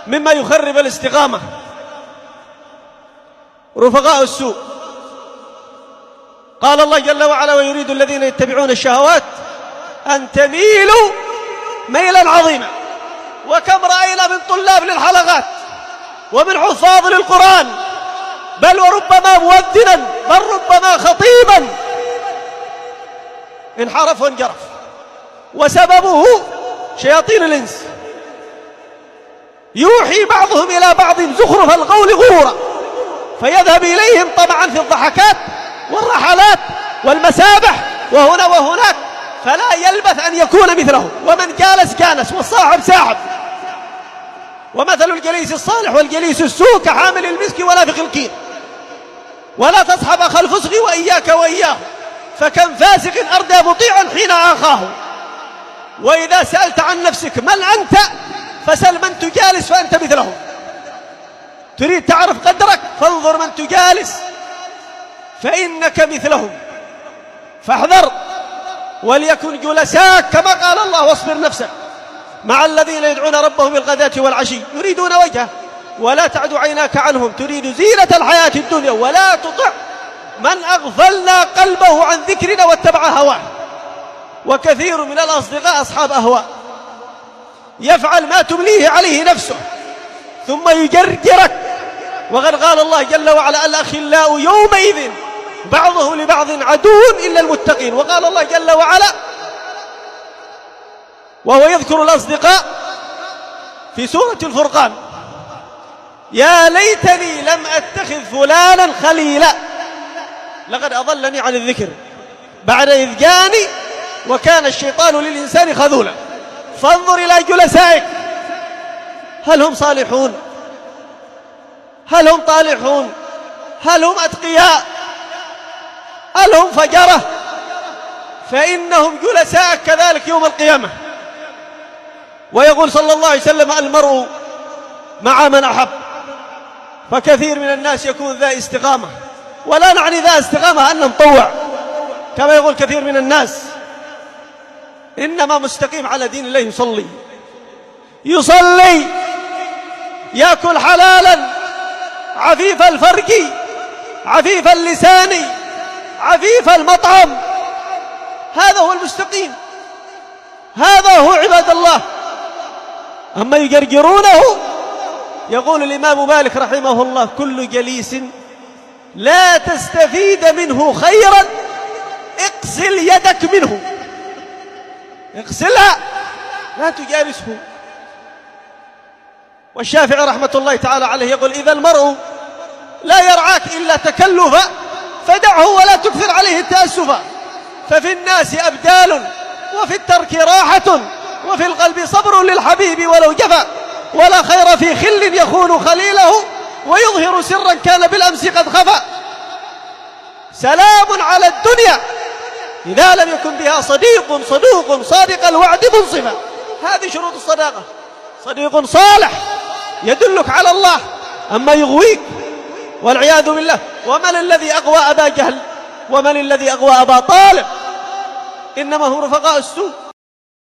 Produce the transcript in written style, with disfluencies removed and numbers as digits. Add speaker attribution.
Speaker 1: مما يخرب الاستقامة. رفقاء السوء، قال الله جل وعلا: ويريد الذين يتبعون الشهوات أن تميلوا ميلا عظيما. وكم رأينا من طلاب للحلقات ومن حفاظ للقرآن، بل وربما مؤذنا، بل ربما خطيبا، انحرف وانجرف، وسببه شياطين الإنس يوحي بعضهم إلى بعض زخرف القول غرورا، فيذهب إليهم طمعا في الضحكات والرحلات والمسابح وهنا وهناك، فلا يلبث أن يكون مثله. ومن جالس كانس، والصاحب ساحب. ومثل الجليس الصالح والجليس السوء كحامل المسك ونافخ الكير. ولا تصحب أخا الفسق وإياك وإياه، فكم فاسق أردى مطيعا حين آخاه. وإذا سألت عن نفسك من أنت فسل من تجالس فأنت مثلهم. تريد تعرف قدرك فانظر من تجالس فإنك مثلهم. فاحذر، وليكن جلساك كما قال الله: واصبر نفسك مع الذين يدعون ربهم بالغداة والعشي يريدون وجهه ولا تعد عيناك عنهم تريد زينة الحياة الدنيا ولا تطع من أغفلنا قلبه عن ذكرنا واتبع هواه. وكثير من الأصدقاء أصحاب أهواء، يفعل ما تمليه عليه نفسه ثم يجرجرك. وقد قال الله جل وعلا: الأخلاء يومئذ بعضه لبعض عدو إلا المتقين. وقال الله جل وعلا وهو يذكر الأصدقاء في سورة الفرقان: يا ليتني لم أتخذ فلانا خليلا لقد أضلني عن الذكر بعد إذ جاءني وكان الشيطان للإنسان خذولا. فانظر إلى جلسائك، هل هم صالحون؟ هل هم طالحون؟ هل هم أتقياء؟ هل هم فجرة؟ فإنهم جلساء كذلك يوم القيامة. ويقول صلى الله عليه وسلم: المرء مع من أحب. فكثير من الناس يكون ذا استقامة، ولا نعني ذا استقامة أن نطوع كما يقول كثير من الناس، إنما مستقيم على دين الله يصلي يأكل حلالا، عفيف الفرج، عفيف اللسان، عفيف المطعم. هذا هو المستقيم، هذا هو عباد الله. أما يجرجرونه، يقول الإمام مالك رحمه الله: كل جليس لا تستفيد منه خيرا اغسل يدك منه. اغسلها، لا تجالسه. والشافعي رحمة الله تعالى عليه يقول: إذا المرء لا يرعاك إلا تكلفا فدعه ولا تكثر عليه التأسفا. ففي الناس أبدال وفي الترك راحة وفي القلب صبر للحبيب ولو جفا. ولا خير في خل يخون خليله ويظهر سرا كان بالأمس قد خفا. سلام على الدنيا إذا لم يكن بها صديق صدوق صادق الوعد منصفا. هذه شروط الصداقة: صديق صالح يدلك على الله، أما يغويك والعياذ بالله. ومن الذي أغوى أبا جهل؟ ومن الذي أغوى أبا طالب؟ إنما هم رفقاء السوء.